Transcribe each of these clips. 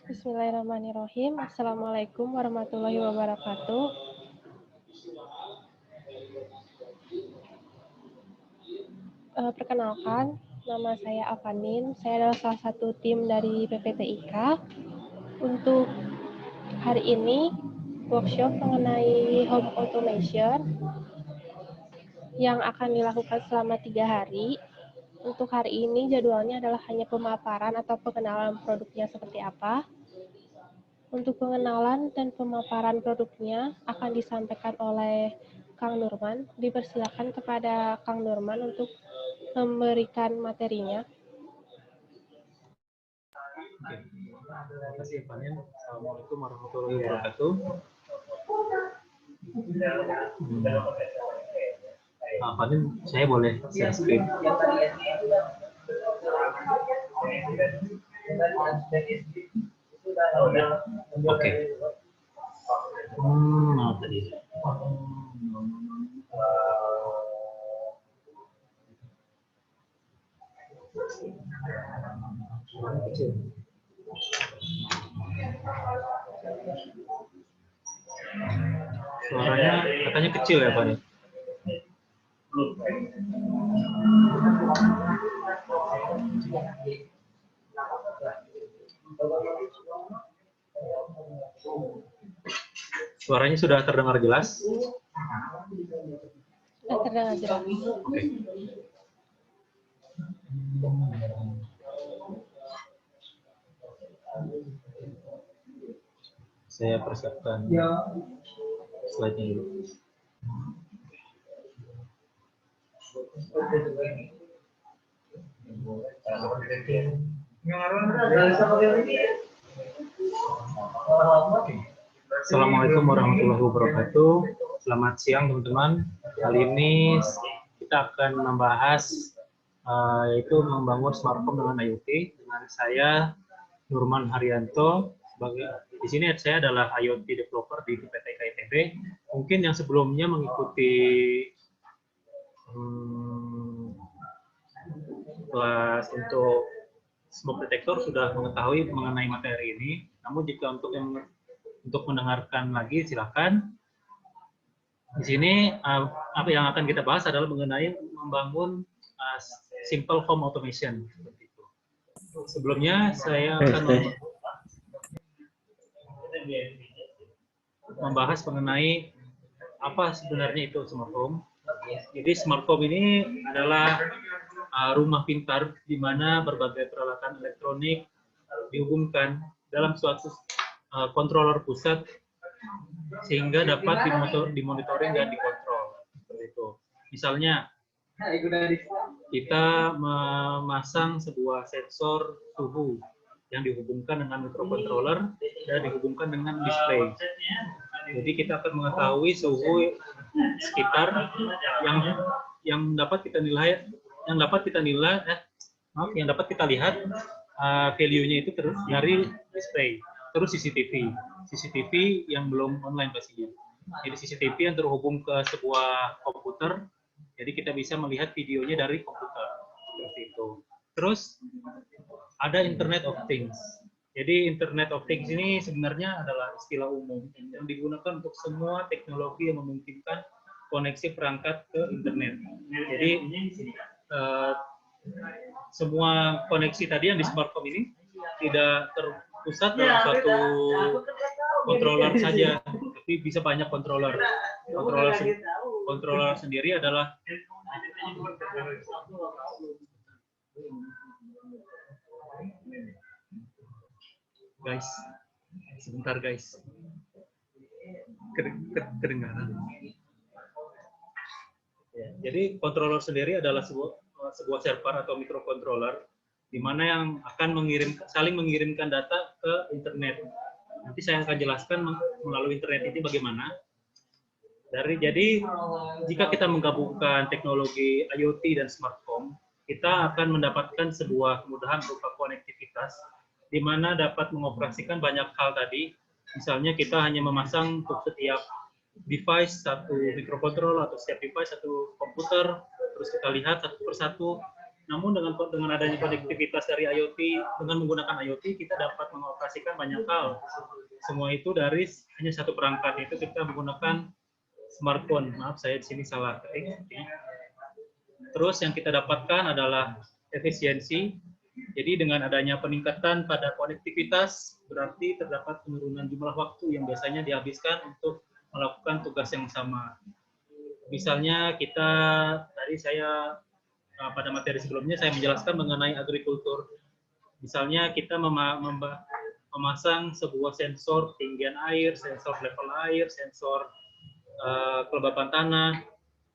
Bismillahirrahmanirrahim. Assalamualaikum warahmatullahi wabarakatuh. Perkenalkan, nama saya Avanin. Saya adalah salah satu tim dari PPTIK. Untuk hari ini, workshop mengenai home automation yang akan dilakukan selama 3 hari. Untuk hari ini jadwalnya adalah hanya pemaparan atau pengenalan produknya seperti apa. Untuk pengenalan dan pemaparan produknya akan disampaikan oleh Kang Nurman. Dipersilakan kepada Kang Nurman untuk memberikan materinya. Oke. Terima kasih Panin. Assalamualaikum warahmatullahi wabarakatuh. Panin, saya boleh share screen? Oke. Tadi. Suaranya katanya kecil ya Pak nih? Suaranya sudah terdengar jelas? Sudah terdengar jelas. Oke. Saya persiapkan slide-nya dulu. Assalamualaikum warahmatullahi wabarakatuh. Selamat siang teman-teman. Kali ini kita akan membahas yaitu membangun smartphone dengan IoT dengan saya Nurman Haryanto. Di sini saya adalah IoT developer di PPTIK ITB. Mungkin yang sebelumnya mengikuti kelas untuk smoke detector sudah mengetahui mengenai materi ini. Namun jika untuk mendengarkan lagi silakan. Di sini apa yang akan kita bahas adalah mengenai membangun simple home automation seperti itu. Sebelumnya saya akan membahas mengenai apa sebenarnya itu smart home. Jadi smart home ini adalah rumah pintar di mana berbagai peralatan elektronik dihubungkan dalam suatu controller pusat sehingga dapat dimonitoring dan dikontrol. Seperti itu. Misalnya kita memasang sebuah sensor suhu yang dihubungkan dengan microcontroller dan dihubungkan dengan display. Jadi kita akan mengetahui suhu sekitar yang dapat kita lihat value-nya itu terus dari display. Terus CCTV yang belum online pastinya. Jadi CCTV yang terhubung ke sebuah komputer, jadi kita bisa melihat videonya dari komputer seperti itu. Terus ada Internet of Things. Jadi Internet of Things ini sebenarnya adalah istilah umum yang digunakan untuk semua teknologi yang memungkinkan koneksi perangkat ke internet. Jadi semua koneksi tadi yang di smartphone ini tidak terpusat dalam satu controller saja, tapi bisa banyak controller. Controller sendiri adalah guys, sebentar guys, kedengaran. Ya, jadi controller sendiri adalah sebuah server atau microcontroller di mana yang akan saling mengirimkan data ke internet. Nanti saya akan jelaskan melalui internet ini bagaimana. Jadi jika kita menggabungkan teknologi IoT dan smart home, kita akan mendapatkan sebuah kemudahan berupa konektivitas di mana dapat mengoperasikan banyak hal tadi Misalnya kita hanya memasang untuk setiap device satu microcontroller atau setiap device satu komputer, terus kita lihat satu persatu. Namun dengan adanya konektivitas dari IoT, dengan menggunakan IoT kita dapat mengoperasikan banyak hal. Semua itu dari hanya satu perangkat, itu kita menggunakan smartphone. Maaf, saya di sini salah ketik. Terus yang kita dapatkan adalah efisiensi. Jadi dengan adanya peningkatan pada konektivitas, berarti terdapat penurunan jumlah waktu yang biasanya dihabiskan untuk melakukan tugas yang sama. Misalnya kita, tadi saya pada materi sebelumnya saya menjelaskan mengenai agrikultur. Misalnya kita memasang sebuah sensor ketinggian air, sensor level air, sensor kelembapan tanah,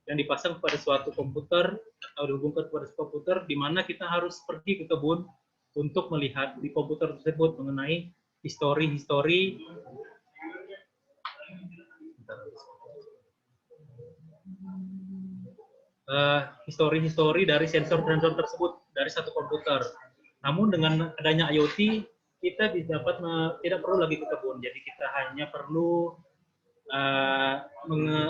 yang dipasang pada suatu komputer atau dihubungkan pada suatu komputer, di mana kita harus pergi ke kebun untuk melihat di komputer tersebut mengenai histori-histori dari sensor-sensor tersebut dari satu komputer. Namun dengan adanya IoT, kita dapat tidak perlu lagi ke kebun, jadi kita hanya perlu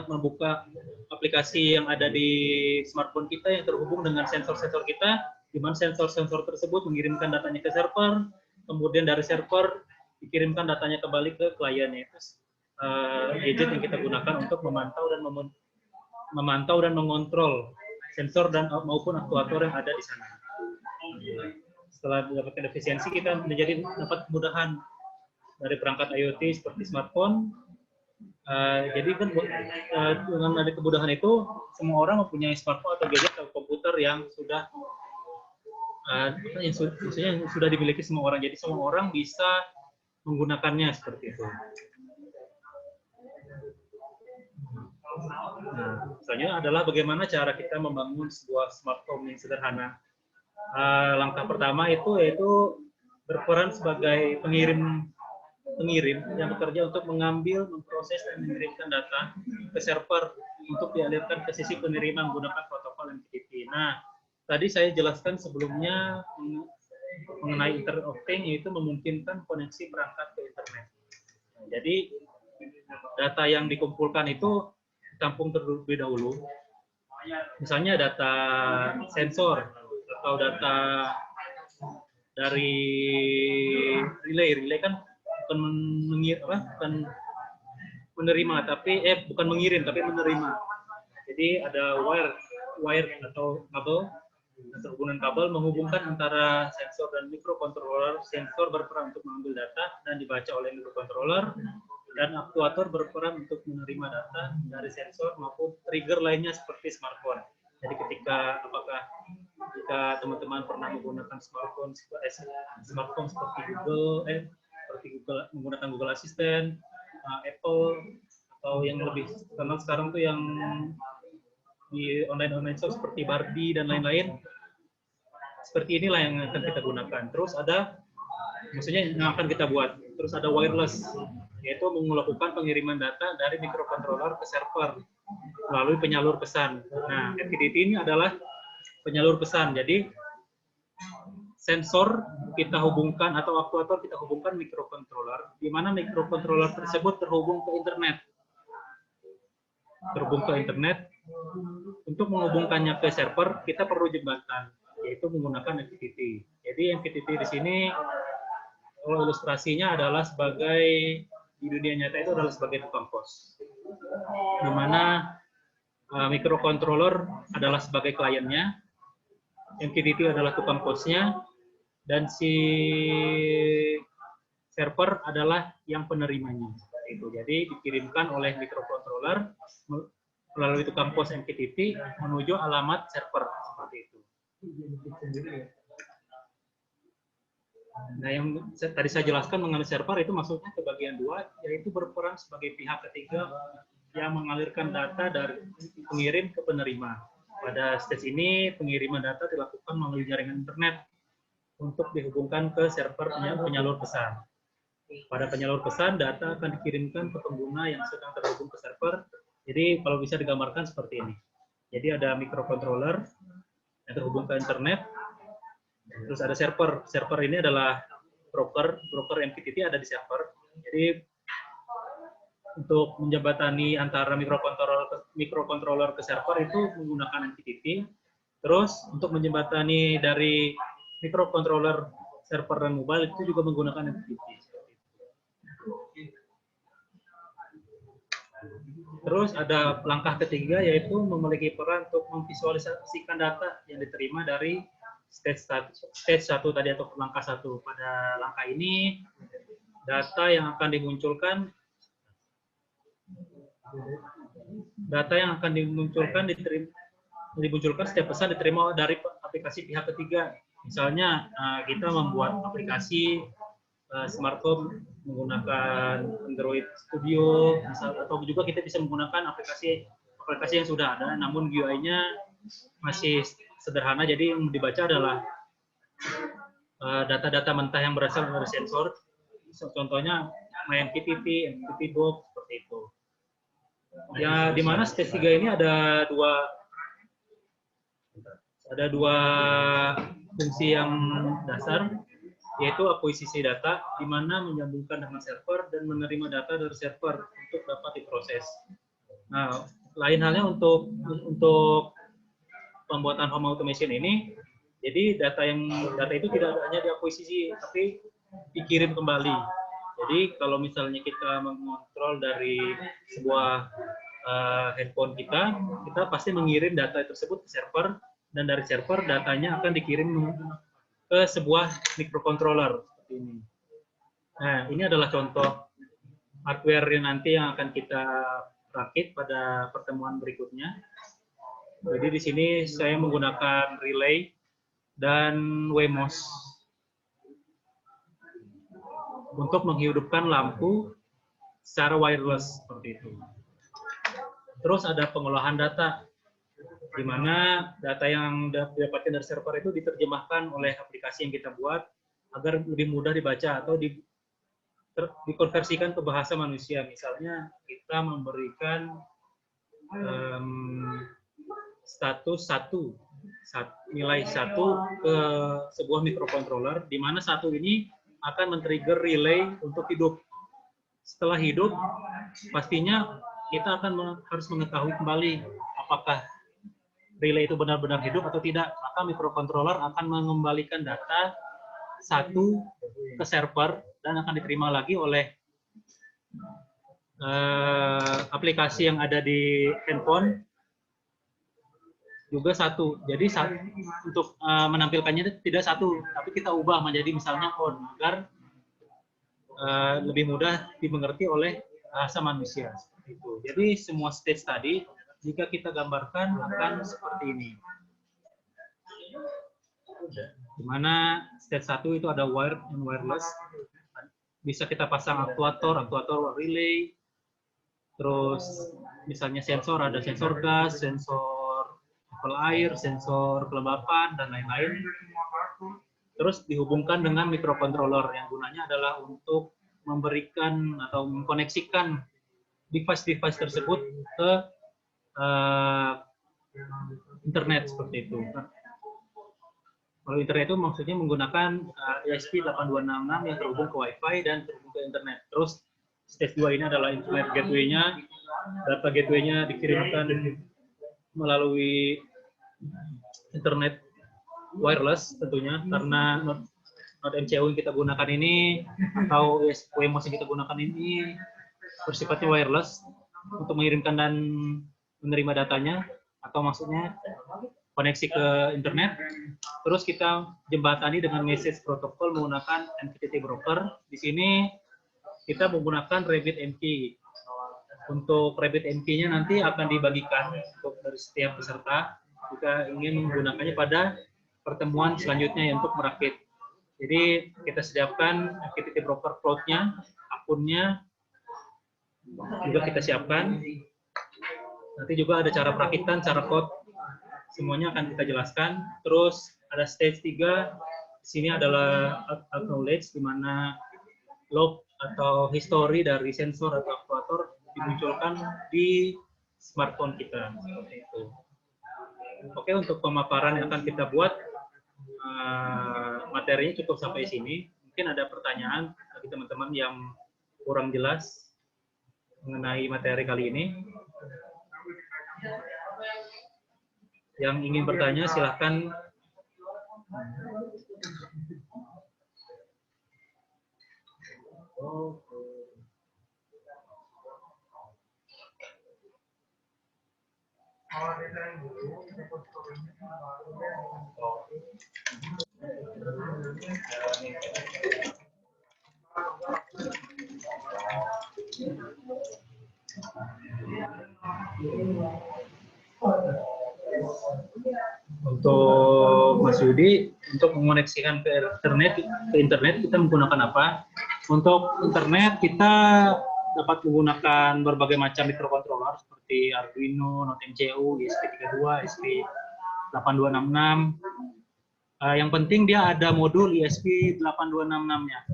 membuka aplikasi yang ada di smartphone kita yang terhubung dengan sensor-sensor kita, di mana sensor-sensor tersebut mengirimkan datanya ke server, kemudian dari server dikirimkan datanya kembali ke klien, yaitu gadget yang kita gunakan untuk memantau dan mengontrol sensor dan maupun aktuator yang ada di sana. Setelah mendapatkan efisiensi, kita dapat kemudahan dari perangkat IoT seperti smartphone. Jadi kan dengan ada kemudahan itu, semua orang mempunyai smartphone atau gadget atau komputer yang sudah sudah dimiliki semua orang. Jadi semua orang bisa menggunakannya seperti itu. Nah, misalnya adalah bagaimana cara kita membangun sebuah smartphone yang sederhana. Langkah pertama itu yaitu berperan sebagai pengirim yang bekerja untuk mengambil, memproses, dan mengirimkan data ke server untuk dialirkan ke sisi penerima menggunakan protokol MQTT. Nah, tadi saya jelaskan sebelumnya mengenai Internet of Things, yaitu memungkinkan koneksi perangkat ke internet. Jadi, data yang dikumpulkan itu ditampung terlebih dahulu. Misalnya data sensor atau data dari relay kan bukan menerima tapi bukan mengirim tapi menerima. Jadi ada wire atau kabel, hubungan kabel menghubungkan antara sensor dan mikrokontroller. Sensor berperan untuk mengambil data dan dibaca oleh mikrokontroller, dan aktuator berperan untuk menerima data dari sensor maupun trigger lainnya seperti smartphone. Jadi jika teman-teman pernah menggunakan smartphone seperti Google menggunakan Google Assistant, Apple, atau yang lebih terkenal sekarang tuh yang di online shop seperti Barbie dan lain-lain. Seperti inilah yang akan kita gunakan. Terus maksudnya yang akan kita buat. Terus ada wireless, yaitu melakukan pengiriman data dari mikrokontroller ke server melalui penyalur pesan. Nah, MQTT ini adalah penyalur pesan. Jadi sensor kita hubungkan atau aktuator kita hubungkan mikrokontroller, di mana mikrokontroller tersebut terhubung ke internet. Untuk menghubungkannya ke server, kita perlu jembatan, yaitu menggunakan MQTT. Jadi MQTT di sini, kalau ilustrasinya adalah sebagai, di dunia nyata itu adalah sebagai tukang pos. Di mana mikrokontroller adalah sebagai kliennya, MQTT adalah tukang posnya, dan si server adalah yang penerimanya. Jadi dikirimkan oleh mikrokontroller melalui tukang pos MQTT menuju alamat server seperti itu. Nah, yang tadi saya jelaskan mengenai server itu maksudnya ke bagian 2, yaitu berperan sebagai pihak ketiga yang mengalirkan data dari pengirim ke penerima. Pada stage ini pengiriman data dilakukan melalui jaringan internet untuk dihubungkan ke server penyalur pesan. Pada penyalur pesan, data akan dikirimkan ke pengguna yang sedang terhubung ke server. Jadi kalau bisa digambarkan seperti ini. Jadi ada mikrokontroller yang terhubung ke internet. Terus ada server. Server ini adalah broker MQTT ada di server. Jadi untuk menjembatani antara mikrokontroler ke server itu menggunakan MQTT. Terus untuk menjembatani dari mikrokontroler server dan mobile itu juga menggunakan MQTT. Terus ada langkah ketiga yaitu memiliki peran untuk memvisualisasikan data yang diterima dari stage 1 tadi atau langkah 1. Pada langkah ini data yang akan dimunculkan setiap pesan diterima dari aplikasi pihak ketiga. Misalnya kita membuat aplikasi smartphone menggunakan Android Studio, atau juga kita bisa menggunakan aplikasi yang sudah ada, namun GUI-nya masih sederhana, jadi yang dibaca adalah data-data mentah yang berasal dari sensor. Contohnya MQTT, MQTT Doc, seperti itu. Ya, di mana stage 3 ini ada dua fungsi yang dasar, yaitu akuisisi data, di mana menyambungkan dengan server dan menerima data dari server untuk dapat diproses. Nah, lain halnya untuk pembuatan home automation ini, jadi data itu tidak hanya diakuisisi, tapi dikirim kembali. Jadi kalau misalnya kita mengontrol dari sebuah handphone kita pasti mengirim data tersebut ke server, dan dari server datanya akan dikirim ke sebuah mikrokontroler seperti ini. Nah, ini adalah contoh hardware yang nanti yang akan kita rakit pada pertemuan berikutnya. Jadi di sini saya menggunakan relay dan Wemos untuk menghidupkan lampu secara wireless seperti itu. Terus ada pengolahan data, di mana data yang didapatkan dari server itu diterjemahkan oleh aplikasi yang kita buat agar lebih mudah dibaca atau dikonversikan ke bahasa manusia. Misalnya kita memberikan status nilai 1 ke sebuah mikrokontroler, di mana 1 ini akan men-trigger relay untuk hidup. Setelah hidup, pastinya kita akan harus mengetahui kembali apakah relay itu benar-benar hidup atau tidak. Maka mikrokontroler akan mengembalikan data 1 ke server dan akan diterima lagi oleh aplikasi yang ada di handphone juga 1. Jadi untuk menampilkannya tidak 1, tapi kita ubah menjadi misalnya on, agar lebih mudah dimengerti oleh bahasa manusia. Itu. Jadi semua stage tadi jika kita gambarkan akan seperti ini. Di mana stage 1 itu ada wired dan wireless. Bisa kita pasang aktuator relay. Terus misalnya sensor, ada sensor gas, sensor level air, sensor kelembapan, dan lain-lain. Terus dihubungkan dengan mikrokontroler yang gunanya adalah untuk memberikan atau mengkoneksikan device-device tersebut ke internet seperti itu. Kalau internet itu maksudnya menggunakan ESP8266 yang terhubung ke Wi-Fi dan terhubung ke internet. Terus stage 2 ini adalah internet gateway-nya. Data gateway-nya dikirimkan melalui internet wireless tentunya, karena node MCU yang kita gunakan ini atau Wemos yang kita gunakan ini bersifatnya wireless untuk mengirimkan dan menerima datanya, atau maksudnya koneksi ke internet. Terus kita jembatani dengan message protocol menggunakan MQTT broker. Di sini kita menggunakan RabbitMQ. Untuk RabbitMQ-nya nanti akan dibagikan untuk dari setiap peserta jika ingin menggunakannya pada pertemuan selanjutnya untuk merakit. Jadi kita sediakan MQTT broker cloud-nya, akunnya juga kita siapkan. Nanti juga ada cara perakitan, cara code, semuanya akan kita jelaskan. Terus ada stage 3, di sini adalah acknowledge, di mana log atau history dari sensor atau aktuator dimunculkan di smartphone kita. Seperti itu. Oke, untuk pemaparan yang akan kita buat, materinya cukup sampai sini. Mungkin ada pertanyaan bagi teman-teman yang kurang jelas. mengenai materi kali ini. Yang ingin bertanya silahkan. Untuk Mas Yudi, untuk mengoneksikan ke internet kita menggunakan apa? Untuk internet kita dapat menggunakan berbagai macam microcontroller seperti Arduino, Note-MCU, ESP32, ESP8266. Yang penting dia ada modul ESP8266-nya.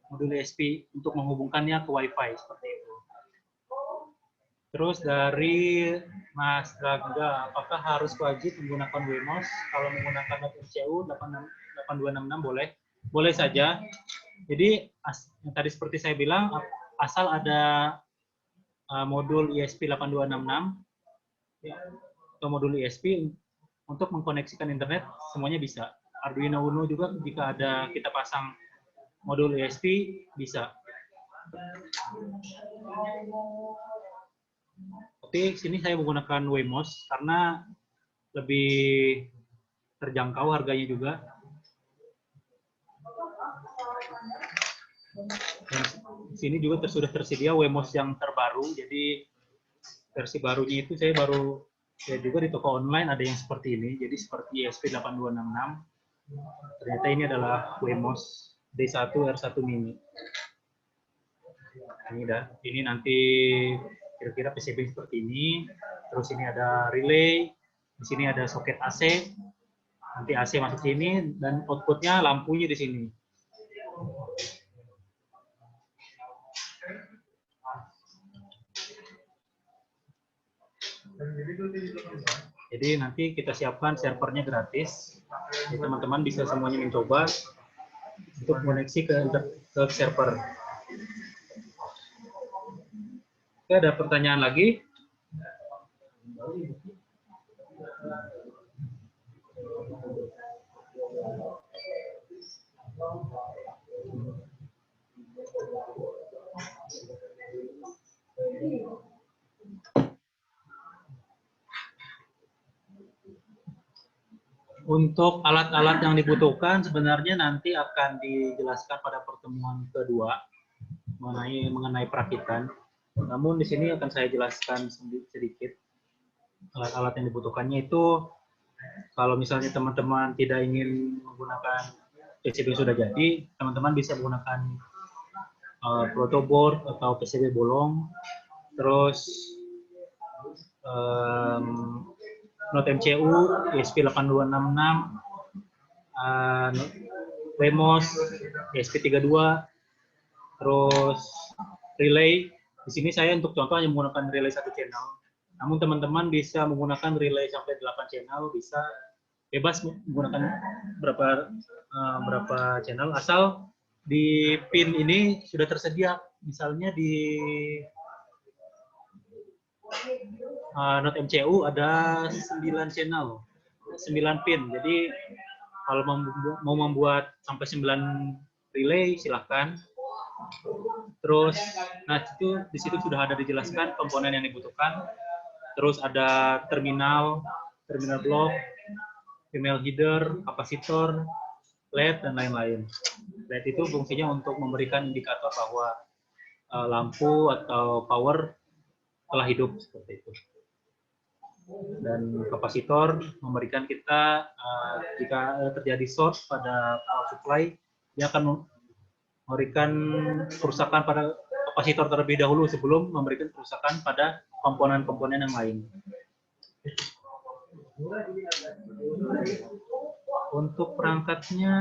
Modul ESP untuk menghubungkannya ke Wi-Fi seperti itu. Terus dari Mas Rangga, apakah harus wajib menggunakan WMOS? Kalau menggunakan Note-MCU 8266 boleh? Boleh saja. Jadi yang tadi seperti saya bilang, asal ada modul ESP8266 atau modul ESP untuk mengkoneksikan internet, semuanya bisa. Arduino Uno juga jika ada kita pasang modul ESP bisa. Tapi sini saya menggunakan WMOS karena lebih terjangkau harganya juga. Dan sini juga sudah tersedia WMOS yang terbaru, jadi versi barunya itu saya baru juga di toko online ada yang seperti ini, jadi seperti ESP8266. Ternyata ini adalah WMOS D1 R1 Mini. Ini nanti kira-kira PCB seperti ini. Terus ini ada relay, di sini ada soket AC. Nanti AC masuk sini dan outputnya lampunya di sini. Jadi nanti kita siapkan servernya gratis. Teman-teman bisa semuanya mencoba untuk koneksi ke server. Oke, ada pertanyaan lagi? Untuk alat-alat yang dibutuhkan sebenarnya nanti akan dijelaskan pada pertemuan kedua mengenai perakitan. Namun di sini akan saya jelaskan sedikit alat-alat yang dibutuhkannya itu. Kalau misalnya teman-teman tidak ingin menggunakan PCB yang sudah jadi, teman-teman bisa menggunakan protoboard atau PCB bolong, terus Note-MCU, ESP8266, WMOS, ESP32, terus relay. Di sini saya untuk contoh hanya menggunakan relay 1 channel. Namun teman-teman bisa menggunakan relay sampai 8 channel, bisa bebas menggunakan berapa channel, asal di pin ini sudah tersedia. Misalnya di Note-MCU ada 9 channel, 9 pin. Jadi kalau mau membuat sampai 9 relay silahkan. Terus, nah itu di situ sudah ada dijelaskan komponen yang dibutuhkan. Terus ada terminal block, female header, kapasitor, LED dan lain-lain. LED itu fungsinya untuk memberikan indikator bahwa lampu atau power telah hidup seperti itu. Dan kapasitor memberikan kita jika terjadi short pada power supply, dia akan memberikan kerusakan pada kapasitor terlebih dahulu sebelum memberikan kerusakan pada komponen-komponen yang lain. Untuk perangkatnya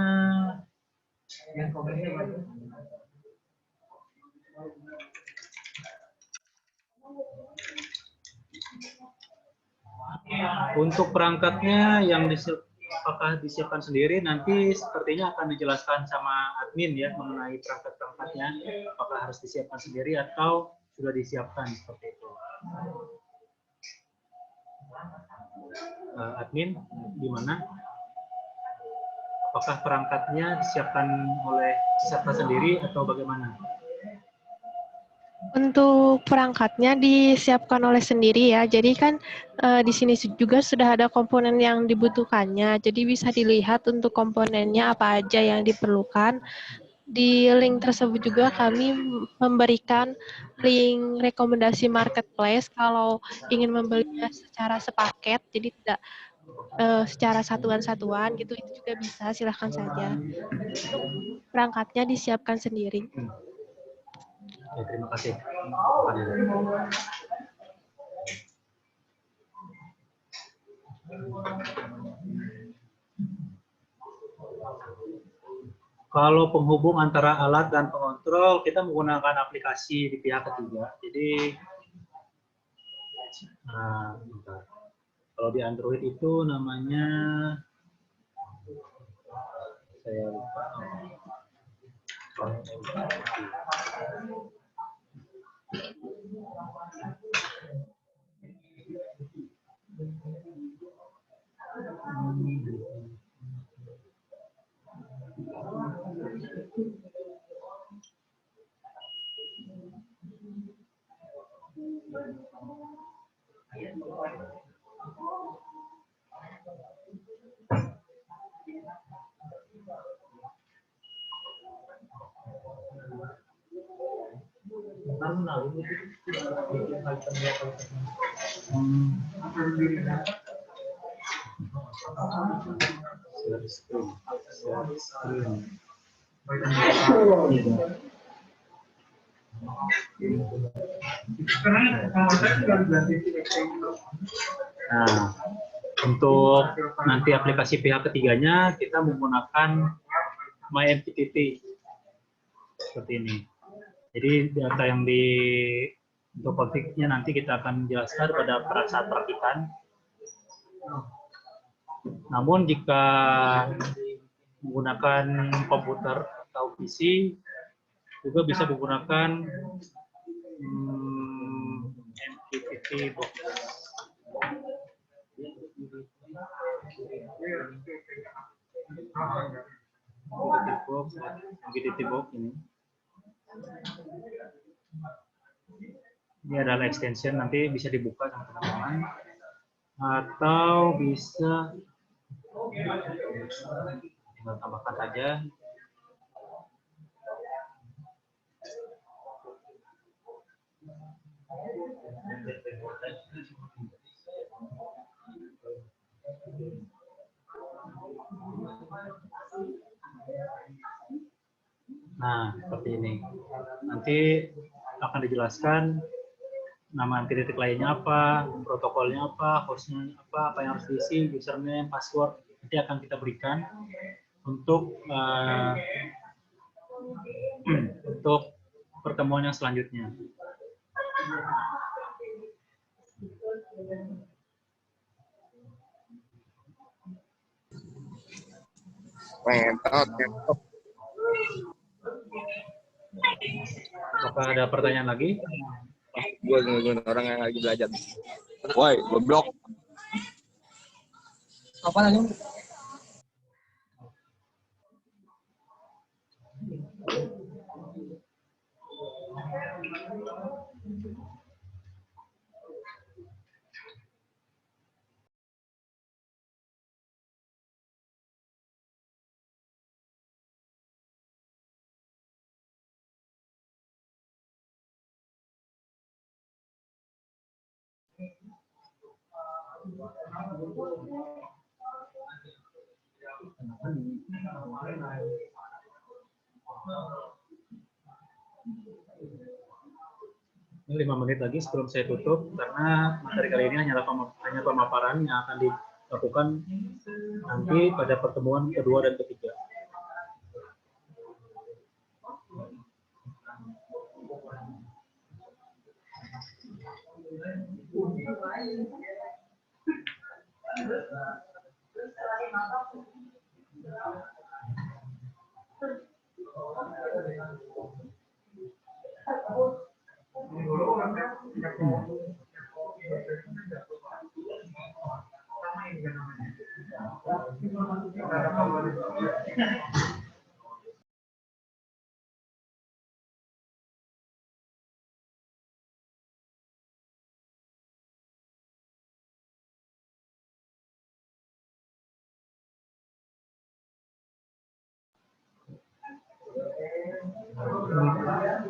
yang apakah disiapkan sendiri, nanti sepertinya akan dijelaskan sama admin ya mengenai perangkat-perangkatnya, apakah harus disiapkan sendiri atau sudah disiapkan seperti itu. Admin, gimana? Apakah perangkatnya disiapkan oleh peserta sendiri atau bagaimana? Untuk perangkatnya disiapkan oleh sendiri ya. Jadi kan di sini juga sudah ada komponen yang dibutuhkannya. Jadi bisa dilihat untuk komponennya apa aja yang diperlukan. Di link tersebut juga kami memberikan link rekomendasi marketplace kalau ingin membelinya secara sepaket, jadi tidak secara satuan-satuan gitu, itu juga bisa, silahkan saja. Untuk perangkatnya disiapkan sendiri. Ya, terima kasih. Kalau penghubung antara alat dan pengontrol, kita menggunakan aplikasi di pihak ketiga. Jadi, bentar. Kalau di Android itu namanya, saya lupa. Nah, untuk nanti aplikasi pihak ketiganya kita menggunakan MyMPTT seperti ini. Jadi data yang untuk konfliknya nanti kita akan jelaskan pada saat perakitan. Namun jika menggunakan komputer atau PC juga bisa menggunakan MPTT box. MPTT box ini. Ini adalah extension, nanti bisa dibuka sama teman-teman atau bisa tinggal tambahkan saja. Nah, seperti ini. Nanti akan dijelaskan nama titik lainnya apa, protokolnya apa, hostnya apa yang harus diisi, username, password, nanti akan kita berikan untuk untuk pertemuan yang selanjutnya. Mantap. Apakah ada pertanyaan lagi? Gue orang yang lagi belajar. Woi, goblok. Apa lagi? Ini 5 menit lagi sebelum saya tutup, karena materi kali ini hanya pemaparan yang akan dilakukan nanti pada pertemuan kedua dan ketiga.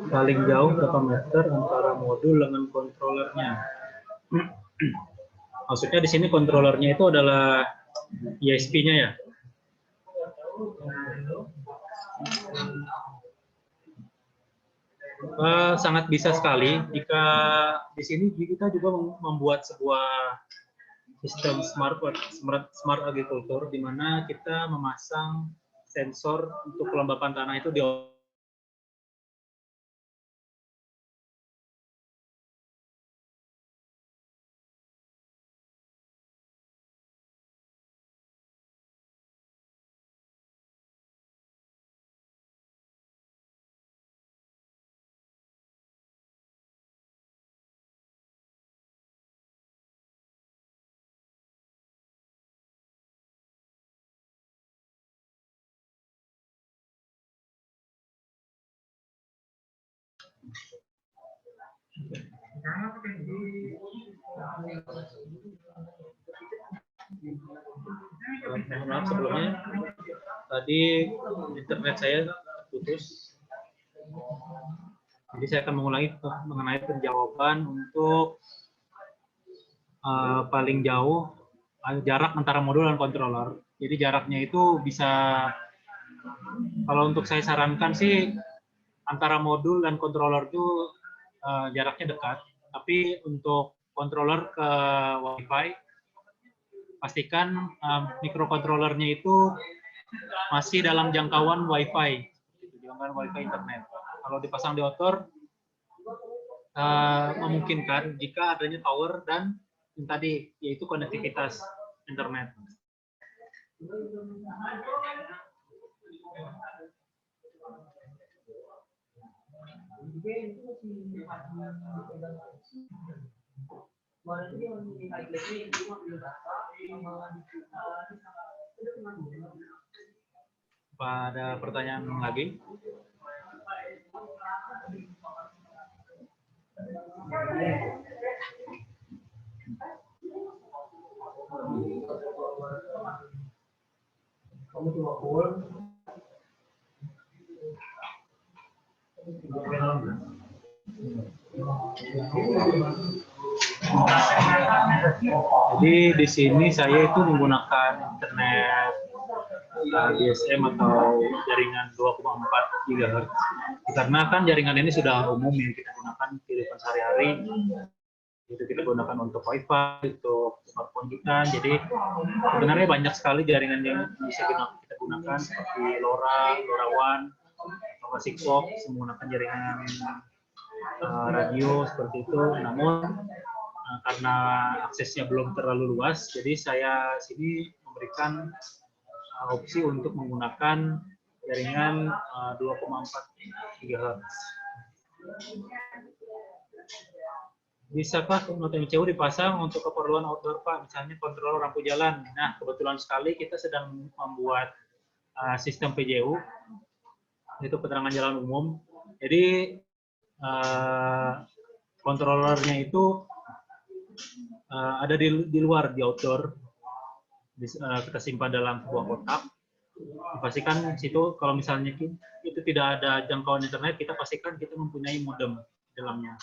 Paling jauh berapa meter antara modul dengan kontrolernya? Maksudnya di sini kontrolernya itu adalah ISP-nya ya? Sangat bisa sekali jika di sini kita juga membuat sebuah sistem smart agriculture di mana kita memasang sensor untuk kelembapan tanah itu di maaf sebelumnya tadi internet saya putus, jadi saya akan mengulangi mengenai penjawaban untuk paling jauh jarak antara modul dan controller. Jadi jaraknya itu bisa, kalau untuk saya sarankan sih antara modul dan controller itu jaraknya dekat, tapi untuk controller ke WiFi pastikan mikrokontrolernya itu masih dalam jangkauan WiFi, jangkauan WiFi internet. Kalau dipasang di outdoor memungkinkan jika adanya tower dan yang tadi yaitu konektivitas internet. Pada pertanyaan lagi? Jadi di sini saya itu menggunakan internet GSM atau jaringan 2,4 GHz. Karena kan jaringan ini sudah umum yang kita gunakan kehidupan sehari-hari. Itu kita gunakan untuk WiFi, untuk smartphone kita. Jadi sebenarnya banyak sekali jaringan yang bisa kita gunakan seperti LoRa, LoRaWAN, atau Sigfox, menggunakan jaringan radio seperti itu. Namun karena aksesnya belum terlalu luas, jadi saya sini memberikan opsi untuk menggunakan jaringan 2,4 GHz. Bisakah note MCU dipasang untuk keperluan outdoor, Pak? Misalnya kontrol lampu jalan. Nah, kebetulan sekali kita sedang membuat sistem PJU, yaitu penerangan jalan umum. Jadi kontrolernya itu ada di luar, di outdoor. Kita simpan dalam sebuah kotak. Pastikan situ kalau misalnya itu tidak ada jangkauan internet, kita pastikan kita mempunyai modem di dalamnya.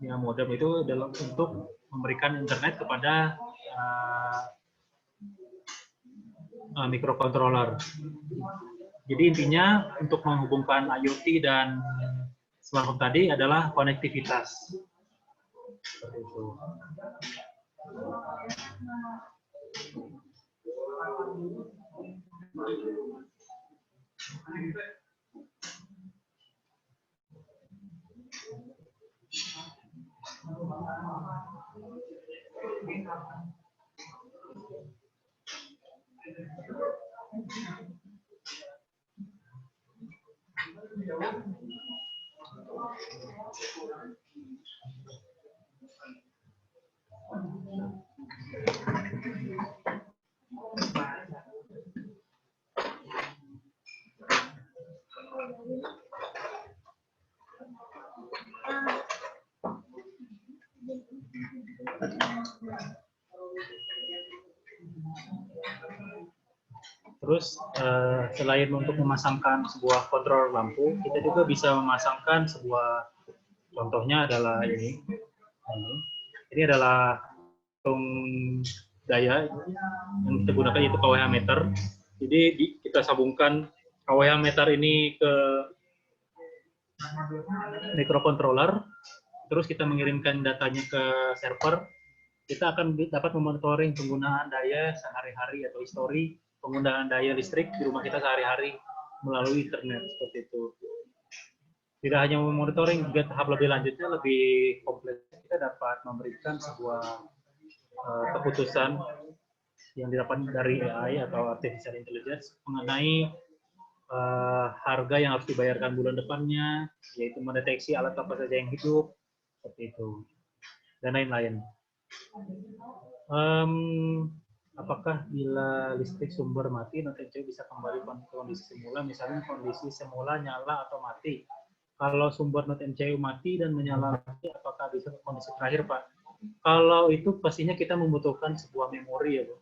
Ya, modem itu dalam untuk memberikan internet kepada mikrokontroler. Jadi intinya untuk menghubungkan IoT dan smartphone tadi adalah konektivitas. Seperti itu. Terus selain untuk memasangkan sebuah kontrol lampu, kita juga bisa memasangkan sebuah, contohnya adalah ini. Ini adalah hitung daya yang kita gunakan, yaitu kWh meter. Jadi kita sambungkan kWh meter ini ke microcontroller, terus kita mengirimkan datanya ke server. Kita akan dapat memonitoring penggunaan daya sehari-hari atau histori penggunaan daya listrik di rumah kita sehari-hari melalui internet, seperti itu. Tidak hanya memonitoring, juga tahap lebih lanjutnya lebih kompleks. Kita dapat memberikan sebuah keputusan yang didapat dari AI atau artificial intelligence mengenai harga yang harus dibayarkan bulan depannya, yaitu mendeteksi alat apa saja yang hidup, seperti itu, dan lain-lain. Apakah bila listrik sumber mati, NoteMCU bisa kembali ke kondisi semula, misalnya kondisi semula nyala atau mati? Kalau sumber NoteMCU mati dan menyala lagi, apakah bisa ke kondisi terakhir, Pak? Kalau itu pastinya kita membutuhkan sebuah memori, ya, Bu.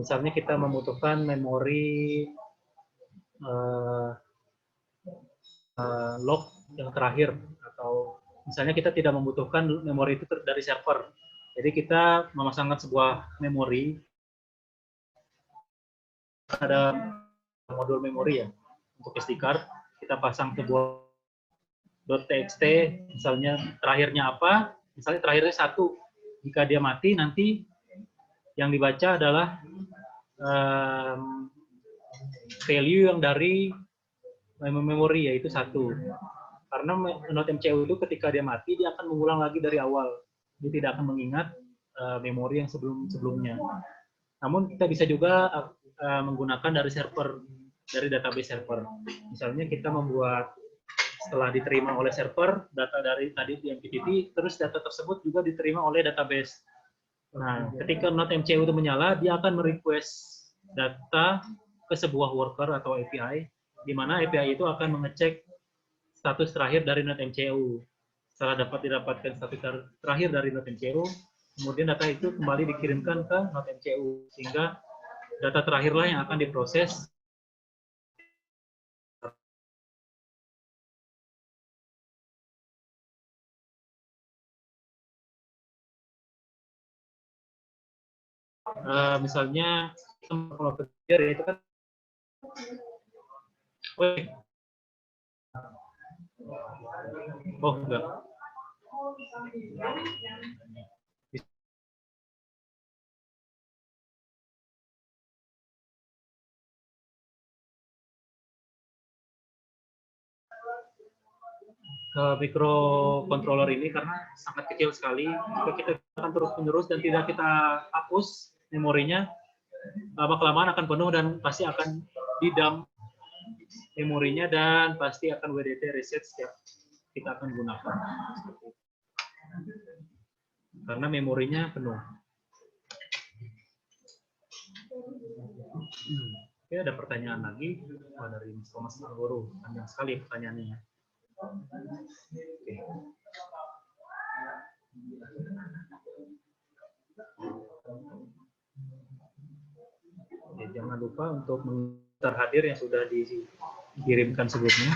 Misalnya kita membutuhkan memori log yang terakhir, atau misalnya kita tidak membutuhkan memori itu dari server. Jadi kita memasangkan sebuah memori, ada modul memori ya untuk SD card, kita pasang sebuah .txt, misalnya terakhirnya apa, misalnya terakhirnya 1. Jika dia mati, nanti yang dibaca adalah value yang dari memori, yaitu 1. Karena NoteMCU itu ketika dia mati, dia akan mengulang lagi dari awal. Dia tidak akan mengingat memori yang sebelumnya. Namun kita bisa juga menggunakan dari server, dari database server. Misalnya kita membuat, setelah diterima oleh server, data dari tadi di MQTT, terus data tersebut juga diterima oleh database. Nah, ketika NoteMCU itu menyala, dia akan merequest data ke sebuah worker atau API, di mana API itu akan mengecek status terakhir dari NoteMCU. Setelah dapat didapatkan status terakhir dari NoteMCU, kemudian data itu kembali dikirimkan ke NoteMCU, sehingga data terakhirlah yang akan diproses. Misalnya kalau kerja itu kan, oh enggak. Microcontroller ini karena sangat kecil sekali, jika kita akan terus-menerus dan tidak kita hapus memorinya, lama-kelamaan akan penuh dan pasti akan di-dump memorinya, dan pasti akan WDT reset setiap kita akan gunakan. Karena memorinya penuh. Oke, ada pertanyaan lagi dari Mas Anggoro. Panjang sekali pertanyaannya. Oke. Oke, jangan lupa untuk terhadir yang sudah dikirimkan sebelumnya.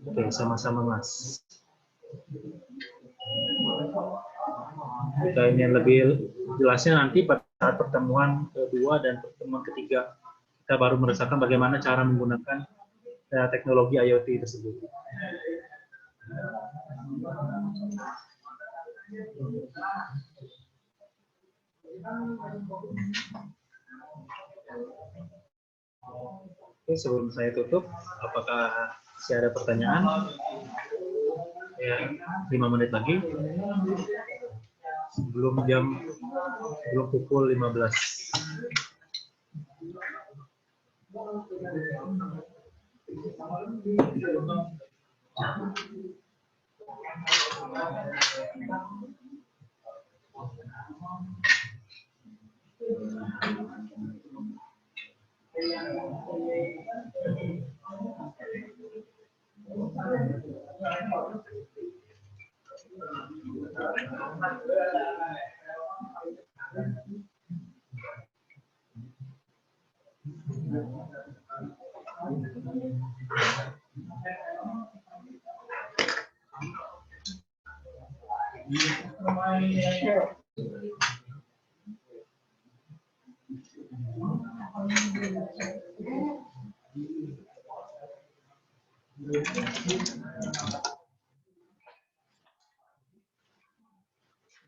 Oke, sama-sama Mas. Kita ini lebih jelasnya nanti pada saat pertemuan kedua dan pertemuan ketiga. Kita baru merasakan bagaimana cara menggunakan teknologi IoT tersebut. Oke, sebelum saya tutup, apakah masih ada pertanyaan? Ya, 5 menit lagi. Belum pukul 15.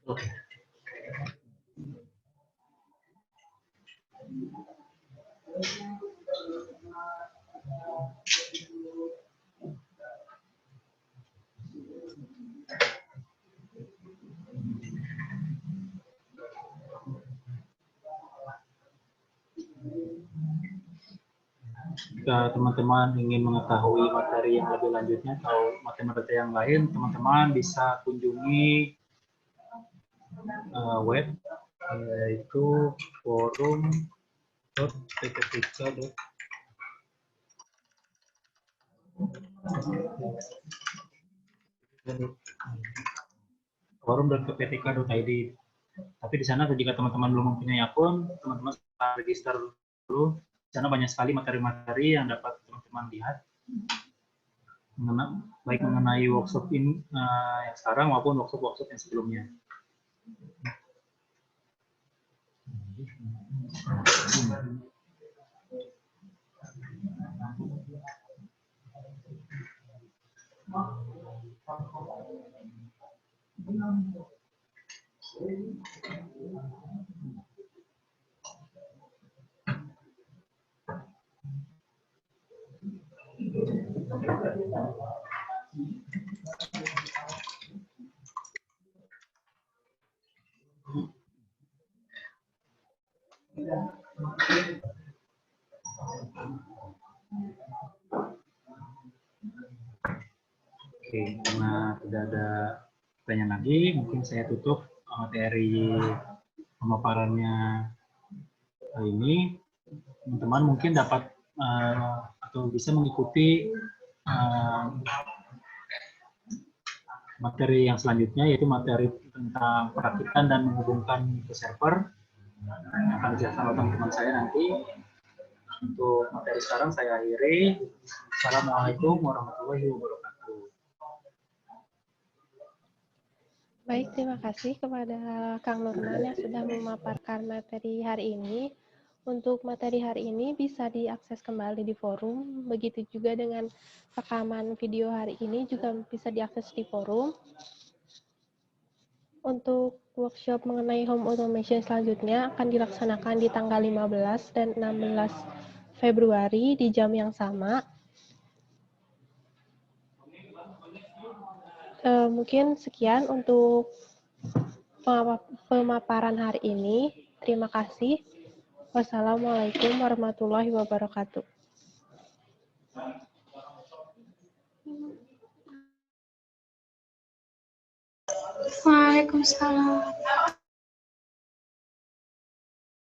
Oke. Jika teman-teman ingin mengetahui materi yang lebih lanjutnya atau materi-materi yang lain, teman-teman bisa kunjungi web, yaitu forum.pptk.id. forum.pptk.id. Tapi di sana jika teman-teman belum mempunyai akun, teman-teman harus register dulu. Di sana banyak sekali materi-materi yang dapat teman-teman lihat, baik mengenai workshop ini yang sekarang maupun workshop-workshop yang sebelumnya. Oke, karena tidak ada pertanyaan lagi, mungkin saya tutup materi pemaparannya hari ini. Teman-teman mungkin dapat atau bisa mengikuti materi yang selanjutnya, yaitu materi tentang perakitan dan menghubungkan ke server yang akan dijelaskan oleh teman-teman saya nanti. Untuk materi sekarang saya akhiri. Assalamualaikum warahmatullahi wabarakatuh. Baik, terima kasih kepada Kang Nurman yang sudah memaparkan materi hari ini. Untuk materi hari ini bisa diakses kembali di forum, begitu juga dengan rekaman video hari ini juga bisa diakses di forum. Untuk workshop mengenai home automation selanjutnya akan dilaksanakan di tanggal 15 dan 16 Februari di jam yang sama. Mungkin sekian untuk pemaparan hari ini. Terima kasih. Wassalamualaikum warahmatullahi wabarakatuh. Waalaikumsalam.